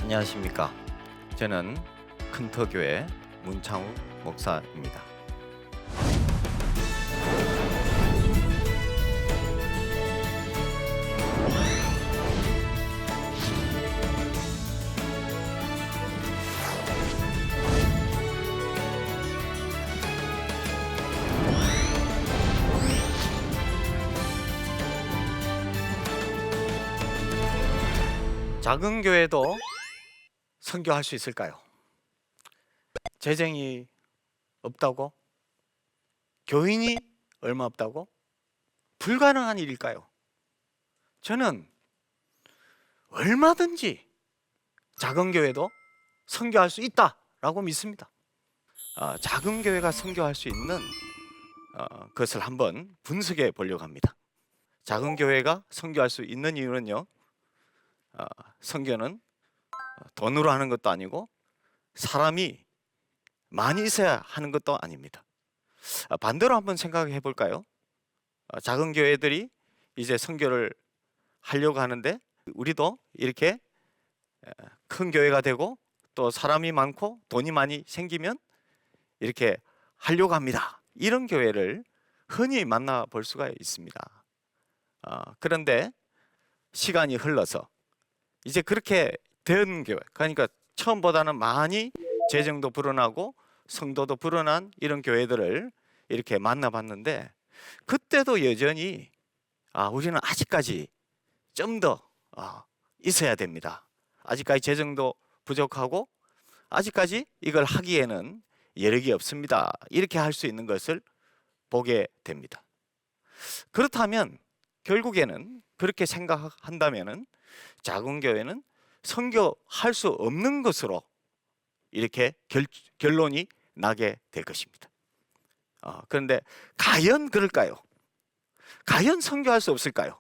안녕하십니까. 저는 큰터교회 문창우 목사입니다. 작은 교회도 선교할 수 있을까요? 재정이 없다고? 교인이 얼마 없다고? 불가능한 일일까요? 저는 얼마든지 작은 교회도 선교할 수 있다라고 믿습니다. 작은 교회가 선교할 수 있는 것을 한번 분석해 보려고 합니다. 작은 교회가 선교할 수 있는 이유는요, 선교는 돈으로 하는 것도 아니고 사람이 많이 있어야 하는 것도 아닙니다. 반대로 한번 생각해 볼까요? 작은 교회들이 이제 선교를 하려고 하는데 우리도 이렇게 큰 교회가 되고 또 사람이 많고 돈이 많이 생기면 이렇게 하려고 합니다. 이런 교회를 흔히 만나볼 수가 있습니다. 그런데 시간이 흘러서 이제 그렇게 된 교회, 그러니까 처음보다는 많이 재정도 불어나고 성도도 불어난 이런 교회들을 이렇게 만나봤는데, 그때도 여전히 우리는 아직까지 좀 더 있어야 됩니다. 아직까지 재정도 부족하고 아직까지 이걸 하기에는 여력이 없습니다. 이렇게 할 수 있는 것을 보게 됩니다. 그렇다면 결국에는 그렇게 생각한다면은 작은 교회는 선교할 수 없는 것으로 이렇게 결론이 나게 될 것입니다. 그런데 과연 그럴까요? 과연 선교할 수 없을까요?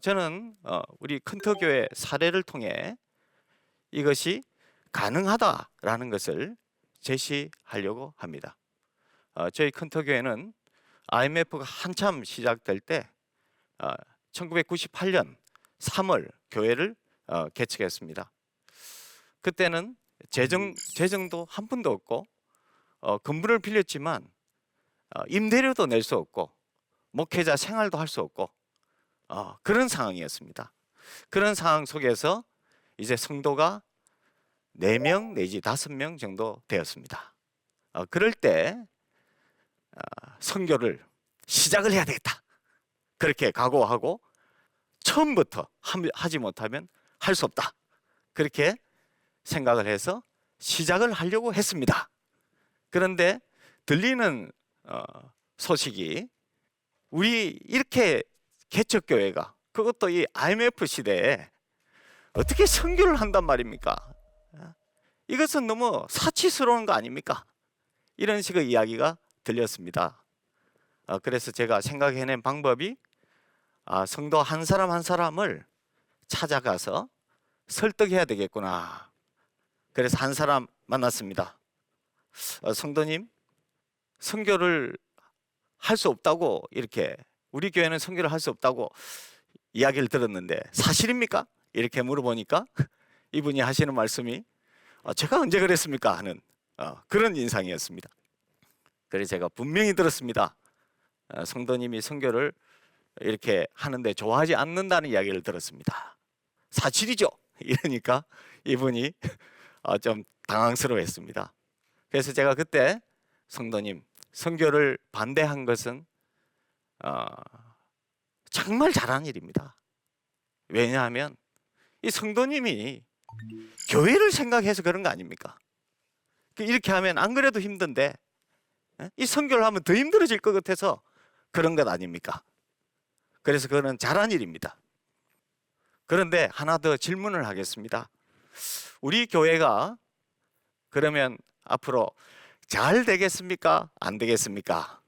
저는 우리 큰터교회 사례를 통해 이것이 가능하다라는 것을 제시하려고 합니다. 저희 큰터교회는 IMF가 한참 시작될 때 1998년 3월 교회를 개척했습니다. 그때는 재정도 한 푼도 없고 건물을 빌렸지만 임대료도 낼 수 없고 목회자 생활도 할 수 없고 그런 상황이었습니다. 그런 상황 속에서 이제 성도가 4명 내지 5명 정도 되었습니다. 그럴 때 선교를 시작을 해야 되겠다, 그렇게 각오하고 처음부터 하지 못하면 할 수 없다, 그렇게 생각을 해서 시작을 하려고 했습니다. 그런데 들리는 소식이 우리 이렇게 개척교회가, 그것도 이 IMF 시대에 어떻게 선교를 한단 말입니까? 이것은 너무 사치스러운 거 아닙니까? 이런 식의 이야기가 들렸습니다. 그래서 제가 생각해낸 방법이 성도 한 사람 한 사람을 찾아가서 설득해야 되겠구나. 그래서 한 사람 만났습니다. 성도님, 선교를 할 수 없다고, 이렇게 우리 교회는 선교를 할 수 없다고 이야기를 들었는데 사실입니까? 이렇게 물어보니까 이분이 하시는 말씀이 제가 언제 그랬습니까? 하는 그런 인상이었습니다. 그래서 제가 분명히 들었습니다. 성도님이 선교를 이렇게 하는데 좋아하지 않는다는 이야기를 들었습니다. 사실이죠? 이러니까 이분이 좀 당황스러워했습니다. 그래서 제가 그때 성도님, 선교를 반대한 것은 정말 잘한 일입니다. 왜냐하면 이 성도님이 교회를 생각해서 그런 거 아닙니까? 이렇게 하면 안 그래도 힘든데 이 선교를 하면 더 힘들어질 것 같아서 그런 것 아닙니까? 그래서 그거는 잘한 일입니다. 그런데 하나 더 질문을 하겠습니다. 우리 교회가 그러면 앞으로 잘 되겠습니까? 안 되겠습니까?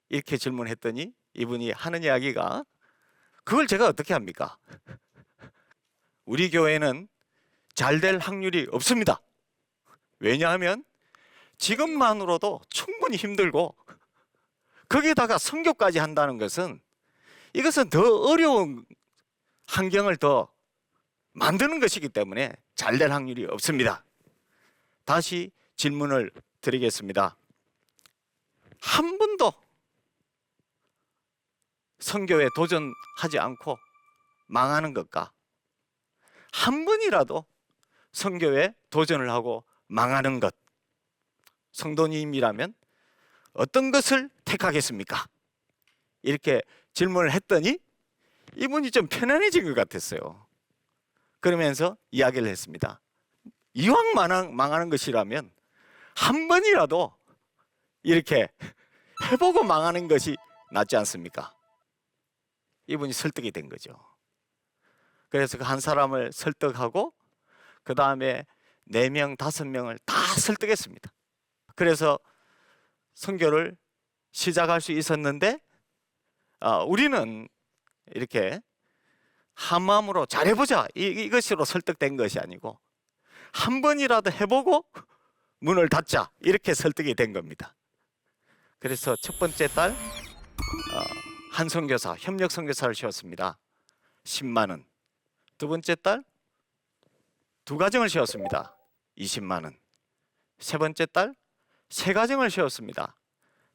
이렇게 질문했더니 이분이 하는 이야기가, 그걸 제가 어떻게 합니까? 우리 교회는 잘 될 확률이 없습니다. 왜냐하면 지금만으로도 충분히 힘들고 거기에다가 선교까지 한다는 것은, 이것은 더 어려운 환경을 더 만드는 것이기 때문에 잘 될 확률이 없습니다. 다시 질문을 드리겠습니다. 한 번도 선교에 도전하지 않고 망하는 것과 한 번이라도 선교에 도전을 하고 망하는 것, 성도님이라면 어떤 것을 택하겠습니까? 이렇게 질문을 했더니 이분이 좀 편안해진 것 같았어요. 그러면서 이야기를 했습니다. 이왕 망하는 것이라면 한 번이라도 이렇게 해보고 망하는 것이 낫지 않습니까? 이분이 설득이 된 거죠. 그래서 그 한 사람을 설득하고 그 다음에 4명, 5명을 다 설득했습니다. 그래서 선교를 시작할 수 있었는데 우리는 이렇게 한 마음으로 잘해보자 이것으로 설득된 것이 아니고 한 번이라도 해보고 문을 닫자 이렇게 설득이 된 겁니다. 그래서 첫 번째 달 한 선교사, 협력 선교사를 세웠습니다. 10만 원. 두 번째 달 2가정을 세웠습니다. 20만 원. 세 번째 달 3가정을 세웠습니다.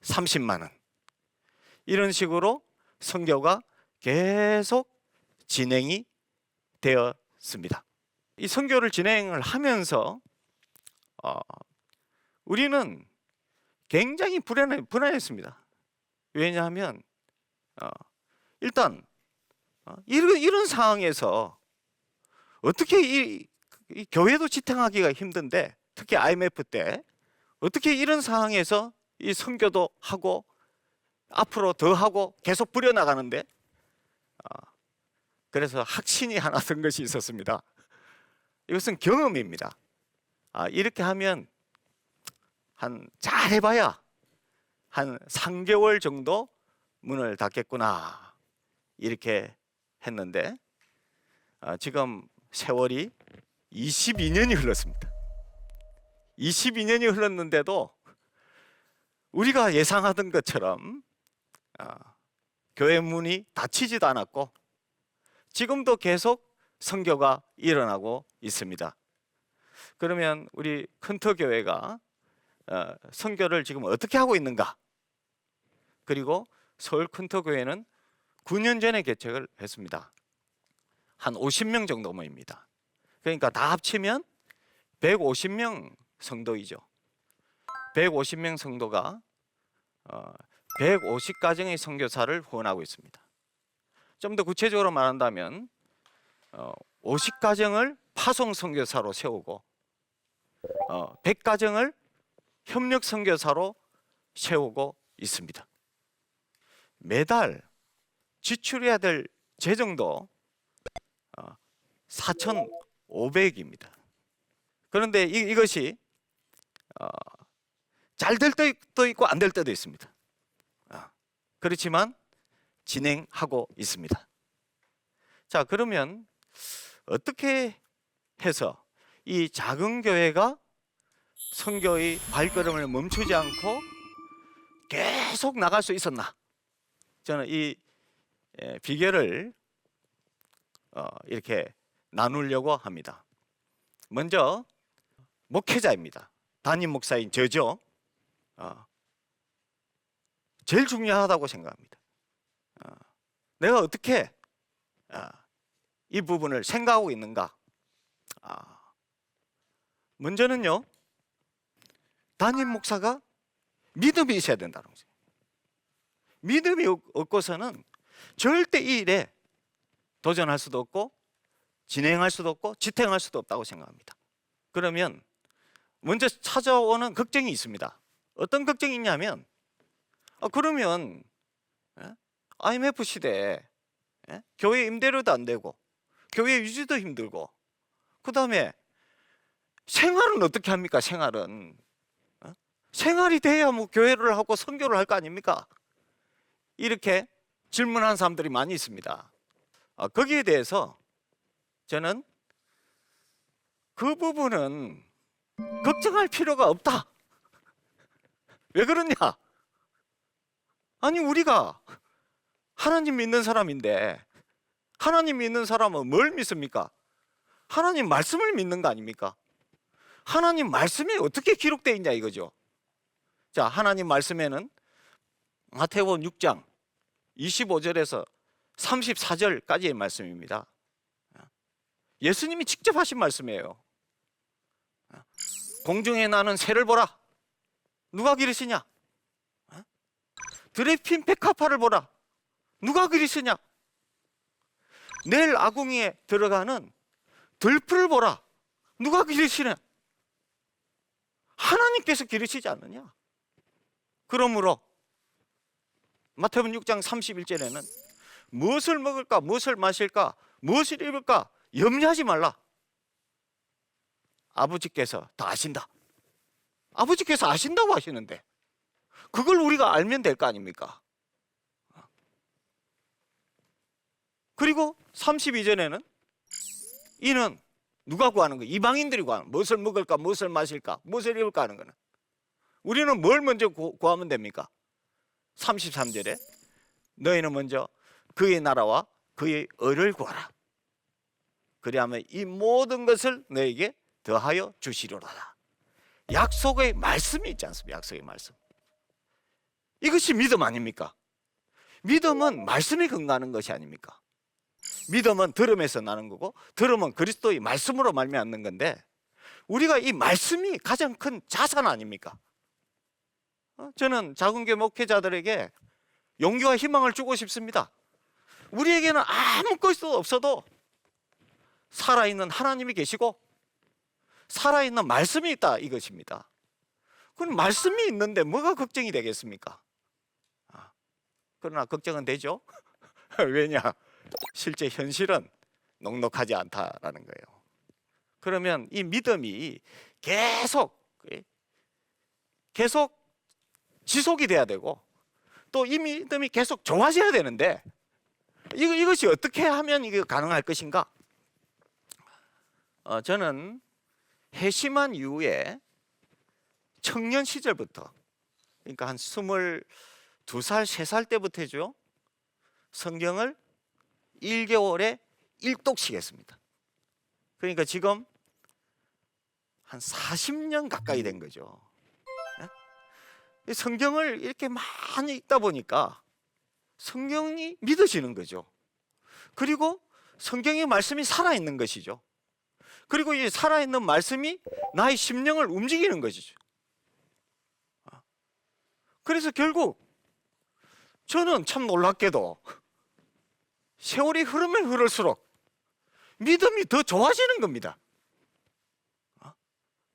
30만 원. 이런 식으로 선교가 계속 진행이 되었습니다. 이 선교를 진행을 하면서 우리는 굉장히 불안했습니다. 왜냐하면 일단 이런 상황에서 어떻게 이 교회도 지탱하기가 힘든데 특히 IMF 때 어떻게 이런 상황에서 이 선교도 하고 앞으로 더 하고 계속 부려나가는데 그래서 확신이 하나 든 것이 있었습니다. 이것은 경험입니다. 이렇게 하면 잘 해봐야 한 3개월 정도 문을 닫겠구나 이렇게 했는데 지금 세월이 22년이 흘렀습니다. 22년이 흘렀는데도 우리가 예상하던 것처럼 교회 문이 닫히지도 않았고 지금도 계속 선교가 일어나고 있습니다. 그러면 우리 큰터교회가 선교를 지금 어떻게 하고 있는가? 그리고 서울 큰터교회는 9년 전에 개척을 했습니다. 한 50명 정도 모입니다. 그러니까 다 합치면 150명 성도이죠. 150명 성도가 150가정의 선교사를 후원하고 있습니다. 좀 더 구체적으로 말한다면 50가정을 파송 선교사로 세우고 100가정을 협력 선교사로 세우고 있습니다. 매달 지출해야 될 재정도 4,500입니다. 그런데 이것이 잘 될 때도 있고 안 될 때도 있습니다. 그렇지만 진행하고 있습니다. 자, 그러면 어떻게 해서 이 작은 교회가 선교의 발걸음을 멈추지 않고 계속 나갈 수 있었나? 저는 이 비결을 이렇게 나누려고 합니다. 먼저 목회자입니다. 담임 목사인 저죠. 제일 중요하다고 생각합니다. 내가 어떻게 이 부분을 생각하고 있는가? 먼저는요, 담임 목사가 믿음이 있어야 된다는 거죠. 믿음이 없고서는 절대 이 일에 도전할 수도 없고 진행할 수도 없고 지탱할 수도 없다고 생각합니다. 그러면 먼저 찾아오는 걱정이 있습니다. 어떤 걱정이 있냐면 그러면 IMF 시대에 교회 임대료도 안 되고 교회 유지도 힘들고 그 다음에 생활은 어떻게 합니까? 생활은 생활이 돼야 뭐 교회를 하고 선교를 할 거 아닙니까? 이렇게 질문하는 사람들이 많이 있습니다. 거기에 대해서 저는 그 부분은 걱정할 필요가 없다. 왜 그러냐? 아니 우리가 하나님 믿는 사람인데 하나님 믿는 사람은 뭘 믿습니까? 하나님 말씀을 믿는 거 아닙니까? 하나님 말씀이 어떻게 기록되어 있냐 이거죠. 자, 하나님 말씀에는 마태복음 6장 25절에서 34절까지의 말씀입니다. 예수님이 직접 하신 말씀이에요. 공중에 나는 새를 보라. 누가 기르시냐? 들에 핀 백합화를 보라. 누가 기르시냐? 내일 아궁이에 들어가는 들풀을 보라. 누가 기르시냐? 하나님께서 기르시지 않느냐? 그러므로 마태복음 6장 31절에는 무엇을 먹을까, 무엇을 마실까, 무엇을 입을까 염려하지 말라. 아버지께서 다 아신다. 아버지께서 아신다고 하시는데 그걸 우리가 알면 될 거 아닙니까? 그리고 32절에는 이는 누가 구하는 거예요? 이방인들이 구하는 거예요. 무엇을 먹을까, 무엇을 마실까, 무엇을 입을까 하는 거는 우리는 뭘 먼저 구하면 됩니까? 33절에 너희는 먼저 그의 나라와 그의 의를 구하라. 그리하면 이 모든 것을 너에게 더하여 주시리로다. 약속의 말씀이 있지 않습니까? 약속의 말씀. 이것이 믿음 아닙니까? 믿음은 말씀에 근거하는 것이 아닙니까? 믿음은 들음에서 나는 거고 들음은 그리스도의 말씀으로 말미암는 건데 우리가 이 말씀이 가장 큰 자산 아닙니까? 저는 작은교회 목회자들에게 용기와 희망을 주고 싶습니다. 우리에게는 아무 것도 없어도 살아있는 하나님이 계시고 살아있는 말씀이 있다 이것입니다. 그럼 말씀이 있는데 뭐가 걱정이 되겠습니까? 그러나 걱정은 되죠. 왜냐? 실제 현실은 넉넉하지 않다라는 거예요. 그러면 이 믿음이 계속 지속이 돼야 되고 또 이 믿음이 계속 좋아져야 되는데 이것이 어떻게 하면 이게 가능할 것인가? 저는 회심한 이후에 청년 시절부터 그러니까 한 22살, 3살 때부터죠. 성경을 1개월에 1독씩 했습니다. 그러니까 지금 한 40년 가까이 된 거죠. 성경을 이렇게 많이 읽다 보니까 성경이 믿어지는 거죠. 그리고 성경의 말씀이 살아있는 것이죠. 그리고 이 살아있는 말씀이 나의 심령을 움직이는 것이죠. 그래서 결국 저는 참 놀랍게도 세월이 흐르면 흐를수록 믿음이 더 좋아지는 겁니다.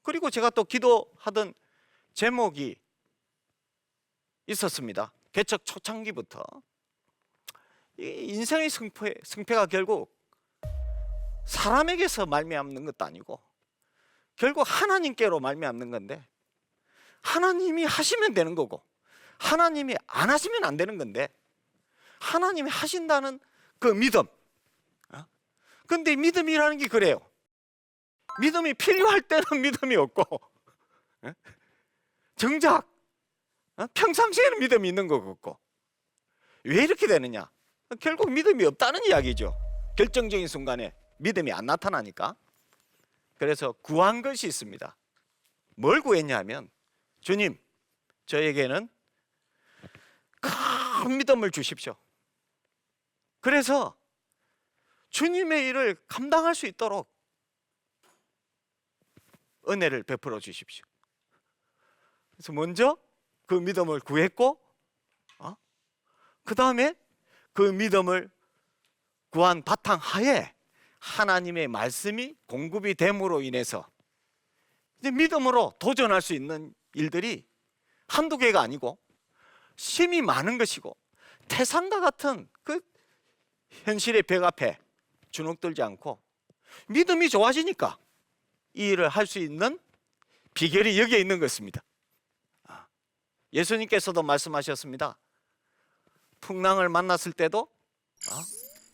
그리고 제가 또 기도하던 제목이 있었습니다. 개척 초창기부터 이 인생의 승패가 결국 사람에게서 말미암는 것도 아니고 결국 하나님께로 말미암는 건데 하나님이 하시면 되는 거고 하나님이 안 하시면 안 되는 건데 하나님이 하신다는 그 믿음. 근데 믿음이라는 게 그래요. 믿음이 필요할 때는 믿음이 없고 정작 평상시에는 믿음이 있는 것 같고 왜 이렇게 되느냐? 결국 믿음이 없다는 이야기죠. 결정적인 순간에 믿음이 안 나타나니까. 그래서 구한 것이 있습니다. 뭘 구했냐면 주님 저에게는 큰 믿음을 주십시오. 그래서 주님의 일을 감당할 수 있도록 은혜를 베풀어 주십시오. 그래서 먼저 그 믿음을 구했고 그 다음에 그 믿음을 구한 바탕 하에 하나님의 말씀이 공급이 됨으로 인해서 이제 믿음으로 도전할 수 있는 일들이 한두 개가 아니고 힘이 많은 것이고 태산과 같은 그 현실의 벽 앞에 주눅들지 않고 믿음이 좋아지니까 이 일을 할 수 있는 비결이 여기에 있는 것입니다. 예수님께서도 말씀하셨습니다. 풍랑을 만났을 때도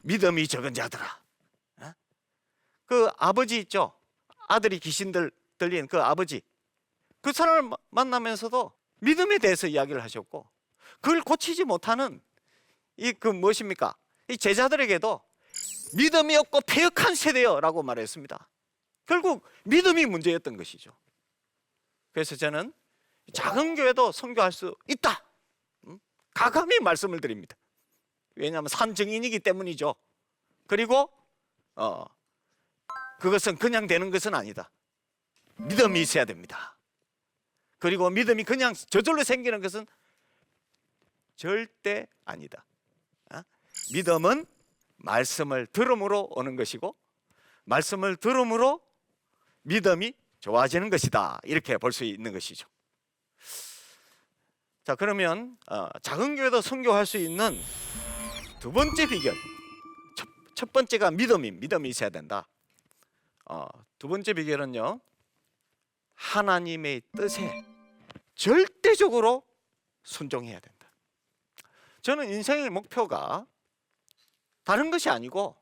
믿음이 적은 자들아. 그 아버지 있죠? 아들이 귀신 들린 그 아버지, 그 사람을 만나면서도 믿음에 대해서 이야기를 하셨고 그걸 고치지 못하는 이 그 무엇입니까? 이 제자들에게도 믿음이 없고 패역한 세대여라고 말했습니다. 결국 믿음이 문제였던 것이죠. 그래서 저는 작은 교회도 선교할 수 있다, 가감히 말씀을 드립니다. 왜냐하면 산 증인이기 때문이죠. 그리고 그것은 그냥 되는 것은 아니다. 믿음이 있어야 됩니다. 그리고 믿음이 그냥 저절로 생기는 것은 절대 아니다. 믿음은 말씀을 들음으로 오는 것이고, 말씀을 들음으로 믿음이 좋아지는 것이다, 이렇게 볼 수 있는 것이죠. 자, 그러면 작은 교회도 선교할 수 있는 두 번째 비결, 첫 번째가 믿음이 있어야 된다. 두 번째 비결은요, 하나님의 뜻에 절대적으로 순종해야 된다. 저는 인생의 목표가 다른 것이 아니고,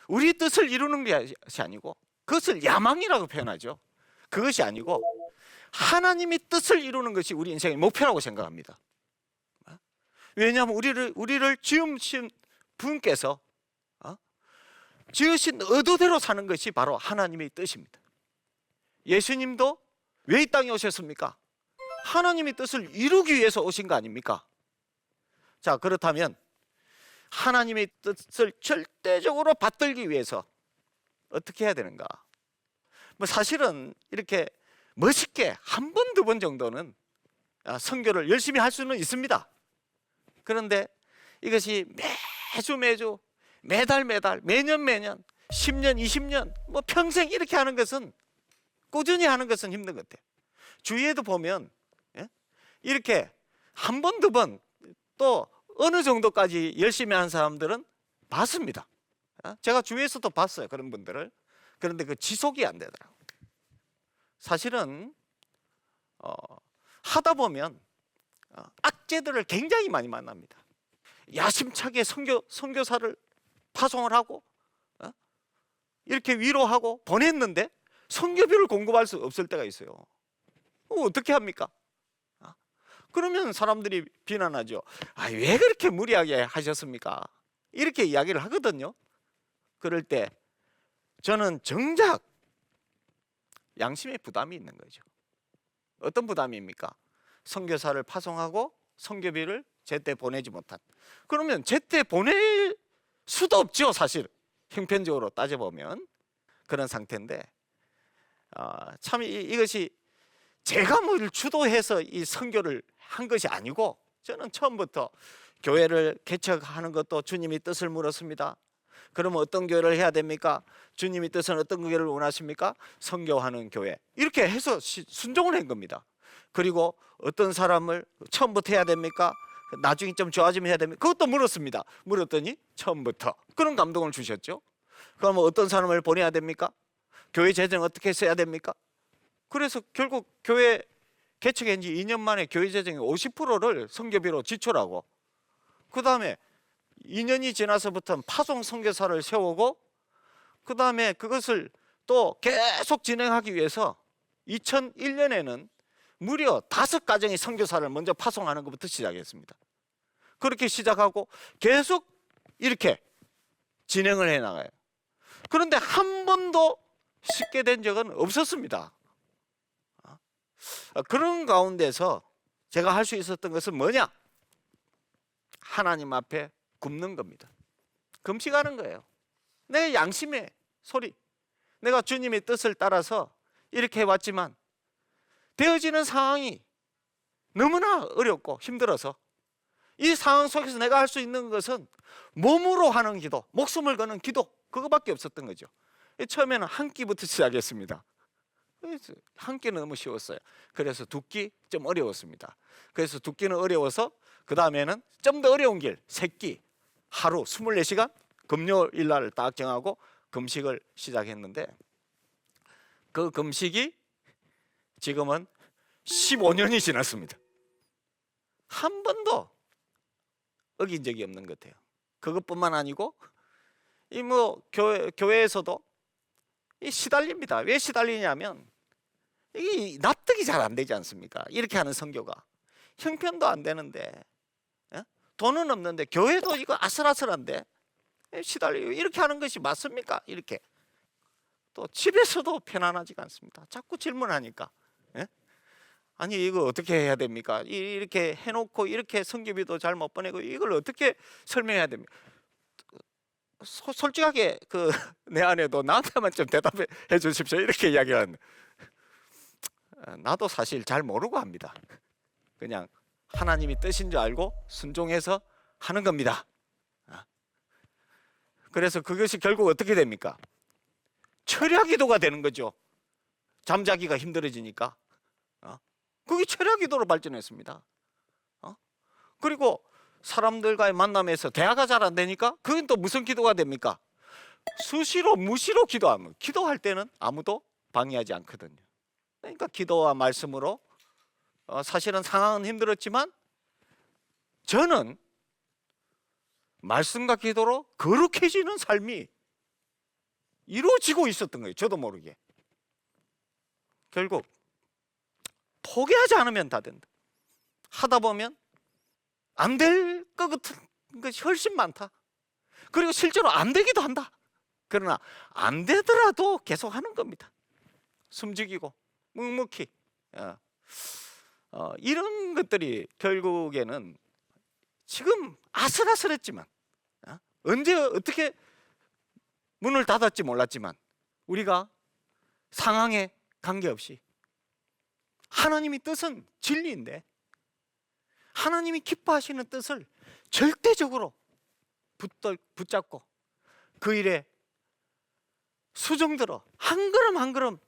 우리 뜻을 이루는 것이 아니고, 그것을 야망이라고 표현하죠. 그것이 아니고 하나님의 뜻을 이루는 것이 우리 인생의 목표라고 생각합니다. 왜냐하면 우리를 지으신 분께서 지으신 의도대로 사는 것이 바로 하나님의 뜻입니다. 예수님도 왜 이 땅에 오셨습니까? 하나님의 뜻을 이루기 위해서 오신 거 아닙니까? 자, 그렇다면 하나님의 뜻을 절대적으로 받들기 위해서 어떻게 해야 되는가? 뭐 사실은 이렇게 멋있게 한 번, 두 번 정도는 선교를 열심히 할 수는 있습니다. 그런데 이것이 매주, 매달, 매년, 10년, 20년, 뭐 평생 이렇게 하는 것은, 꾸준히 하는 것은 힘든 것 같아요. 주위에도 보면 이렇게 한 번, 두 번, 또 어느 정도까지 열심히 하는 사람들은 봤습니다. 제가 주위에서도 봤어요, 그런 분들을. 그런데 그 지속이 안 되더라고요. 사실은 하다 보면 악재들을 굉장히 많이 만납니다. 야심차게 선교사를 파송을 하고 이렇게 위로하고 보냈는데 선교비를 공급할 수 없을 때가 있어요. 어떻게 합니까? 그러면 사람들이 비난하죠. 왜 그렇게 무리하게 하셨습니까? 이렇게 이야기를 하거든요. 그럴 때 저는 정작 양심의 부담이 있는 거죠. 어떤 부담입니까? 선교사를 파송하고 선교비를 제때 보내지 못한. 그러면 제때 보낼 수도 없죠, 사실. 형편적으로 따져보면 그런 상태인데, 참 이것이 제가 뭘 주도해서 이 선교를 한 것이 아니고, 저는 처음부터 교회를 개척하는 것도 주님이 뜻을 물었습니다. 그러면 어떤 교회를 해야 됩니까? 주님의 뜻은 어떤 교회를 원하십니까? 선교하는 교회. 이렇게 해서 순종을 한 겁니다. 그리고 어떤 사람을 처음부터 해야 됩니까? 나중에 좀 좋아지면 해야 됩니까? 그것도 물었습니다. 물었더니 처음부터 그런 감동을 주셨죠. 그러면 어떤 사람을 보내야 됩니까? 교회 재정 어떻게 써야 됩니까? 그래서 결국 교회 개척한 지 2년 만에 교회 재정의 50%를 선교비로 지출하고, 그 다음에 2년이 지나서부터는 파송 선교사를 세우고, 그 다음에 그것을 또 계속 진행하기 위해서 2001년에는 무려 5가정의 선교사를 먼저 파송하는 것부터 시작했습니다. 그렇게 시작하고 계속 이렇게 진행을 해나가요. 그런데 한 번도 쉽게 된 적은 없었습니다. 그런 가운데서 제가 할 수 있었던 것은 뭐냐? 하나님 앞에 굽는 겁니다. 금식하는 거예요. 내 양심의 소리, 내가 주님의 뜻을 따라서 이렇게 해왔지만 되어지는 상황이 너무나 어렵고 힘들어서, 이 상황 속에서 내가 할 수 있는 것은 몸으로 하는 기도, 목숨을 거는 기도, 그거밖에 없었던 거죠. 처음에는 한 끼부터 시작했습니다. 한 끼는 너무 쉬웠어요. 그래서 두 끼 좀 어려웠습니다. 그래서 두 끼는 어려워서 그 다음에는 좀 더 어려운 길, 세 끼, 하루 24시간 금요일 날 딱 정하고 금식을 시작했는데, 그 금식이 지금은 15년이 지났습니다. 한 번도 어긴 적이 없는 것 같아요. 그것뿐만 아니고 이 뭐 교회에서도 이 시달립니다. 왜 시달리냐면 이게 납득이 잘 안 되지 않습니까? 이렇게 하는 선교가 형편도 안 되는데, 돈은 없는데, 교회도 이거 아슬아슬한데 시달리고 이렇게 하는 것이 맞습니까? 이렇게 또 집에서도 편안하지가 않습니다. 자꾸 질문하니까. 예? 아니 이거 어떻게 해야 됩니까? 이렇게 해놓고 이렇게 성교비도 잘 못 보내고 이걸 어떻게 설명해야 됩니까? 솔직하게 내 아내도 나한테만 좀 대답해 주십시오 이렇게 이야기하는. 나도 사실 잘 모르고 합니다. 그냥 하나님이 뜻인 줄 알고 순종해서 하는 겁니다. 그래서 그것이 결국 어떻게 됩니까? 철야기도가 되는 거죠. 잠자기가 힘들어지니까. 그게 철야기도로 발전했습니다. 그리고 사람들과의 만남에서 대화가 잘 안 되니까 그건 또 무슨 기도가 됩니까? 수시로 무시로 기도하면, 기도할 때는 아무도 방해하지 않거든요. 그러니까 기도와 말씀으로 사실은 상황은 힘들었지만 저는 말씀과 기도로 거룩해지는 삶이 이루어지고 있었던 거예요. 저도 모르게. 결국 포기하지 않으면 다 된다. 하다 보면 안 될 것 같은 것이 훨씬 많다. 그리고 실제로 안 되기도 한다. 그러나 안 되더라도 계속 하는 겁니다. 숨죽이고 묵묵히 이런 것들이 결국에는 지금 아슬아슬했지만 언제 어떻게 문을 닫았지 몰랐지만 우리가 상황에 관계없이 하나님의 뜻은 진리인데 하나님이 기뻐하시는 뜻을 절대적으로 붙잡고 그 일에 수정들어 한 걸음 한 걸음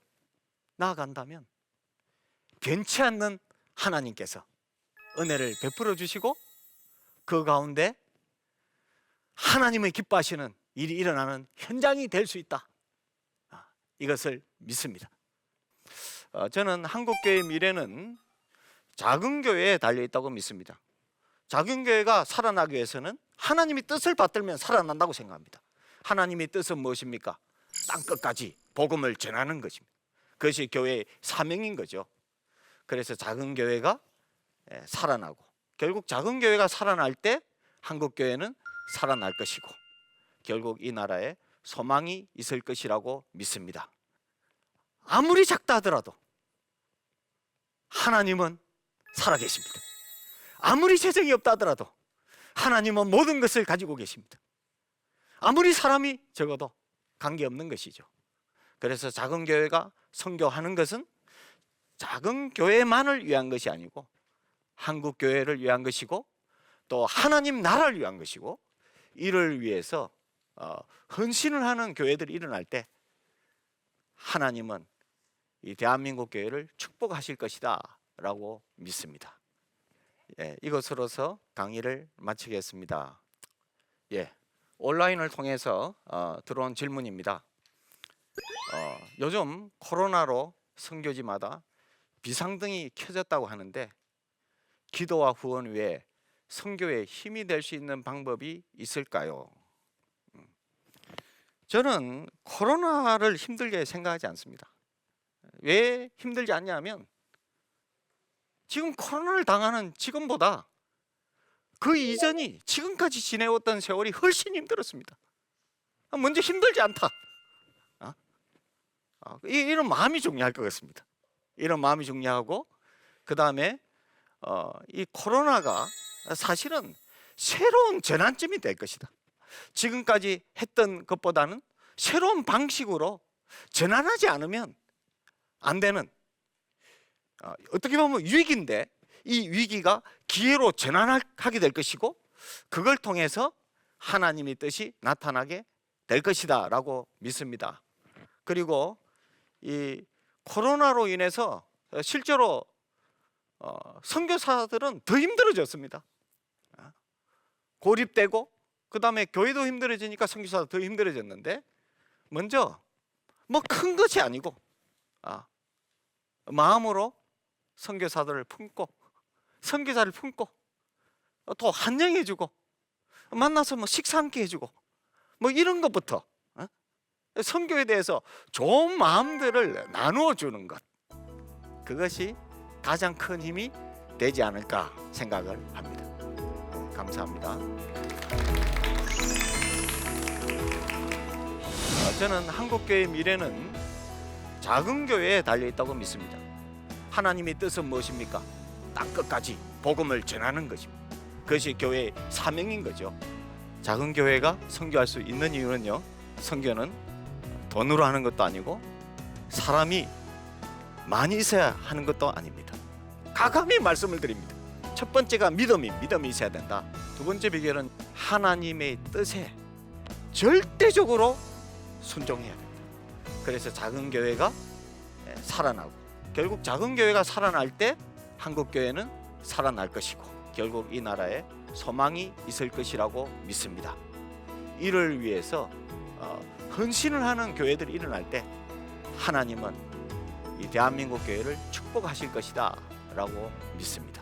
나아간다면 변치 않는 하나님께서 은혜를 베풀어 주시고 그 가운데 하나님의 기뻐하시는 일이 일어나는 현장이 될 수 있다. 이것을 믿습니다. 저는 한국교회의 미래는 작은 교회에 달려있다고 믿습니다. 작은 교회가 살아나기 위해서는 하나님의 뜻을 받들면 살아난다고 생각합니다. 하나님의 뜻은 무엇입니까? 땅끝까지 복음을 전하는 것입니다. 그것이 교회의 사명인 거죠. 그래서 작은 교회가 살아나고 결국 작은 교회가 살아날 때 한국 교회는 살아날 것이고 결국 이 나라에 소망이 있을 것이라고 믿습니다. 아무리 작다 하더라도 하나님은 살아계십니다. 아무리 재정이 없다 하더라도 하나님은 모든 것을 가지고 계십니다. 아무리 사람이 적어도 관계없는 것이죠. 그래서 작은 교회가 선교하는 것은 작은 교회만을 위한 것이 아니고 한국 교회를 위한 것이고 또 하나님 나라를 위한 것이고 이를 위해서 헌신을 하는 교회들이 일어날 때 하나님은 이 대한민국 교회를 축복하실 것이다 라고 믿습니다. 이것으로서 강의를 마치겠습니다. 온라인을 통해서 들어온 질문입니다. 요즘 코로나로 선교지마다 비상등이 켜졌다고 하는데 기도와 후원 외에 선교에 힘이 될 수 있는 방법이 있을까요? 저는 코로나를 힘들게 생각하지 않습니다. 왜 힘들지 않냐면 지금 코로나를 당하는 지금보다 그 이전이 지금까지 지내왔던 세월이 훨씬 힘들었습니다. 먼저 힘들지 않다. 이런 마음이 중요할 것 같습니다. 이런 마음이 중요하고 그 다음에 이 코로나가 사실은 새로운 전환점이 될 것이다. 지금까지 했던 것보다는 새로운 방식으로 전환하지 않으면 안 되는 어떻게 보면 위기인데 이 위기가 기회로 전환하게 될 것이고 그걸 통해서 하나님의 뜻이 나타나게 될 것이다 라고 믿습니다. 그리고 이 코로나로 인해서 실제로 선교사들은 더 힘들어졌습니다. 고립되고 그 다음에 교회도 힘들어지니까 선교사도 더 힘들어졌는데 먼저 뭐 큰 것이 아니고 마음으로 선교사들을 품고 선교사를 품고 또 환영해주고 만나서 뭐 식사 함께 해주고 뭐 이런 것부터 선교에 대해서 좋은 마음들을 나누어 주는 것 그것이 가장 큰 힘이 되지 않을까 생각을 합니다. 감사합니다. 저는 한국교회의 미래는 작은 교회에 달려 있다고 믿습니다. 하나님의 뜻은 무엇입니까? 땅 끝까지 복음을 전하는 것입니다. 그것이 교회의 사명인 거죠. 작은 교회가 선교할 수 있는 이유는요, 선교는 돈으로 하는 것도 아니고 사람이 많이 있어야 하는 것도 아닙니다. 가감히 말씀을 드립니다. 첫 번째가 믿음이 있어야 된다. 두 번째 비결은 하나님의 뜻에 절대적으로 순종해야 된다. 그래서 작은 교회가 살아나고, 결국 작은 교회가 살아날 때 한국 교회는 살아날 것이고, 결국 이 나라에 소망이 있을 것이라고 믿습니다. 이를 위해서 헌신을 하는 교회들이 일어날 때 하나님은 이 대한민국 교회를 축복하실 것이다 라고 믿습니다.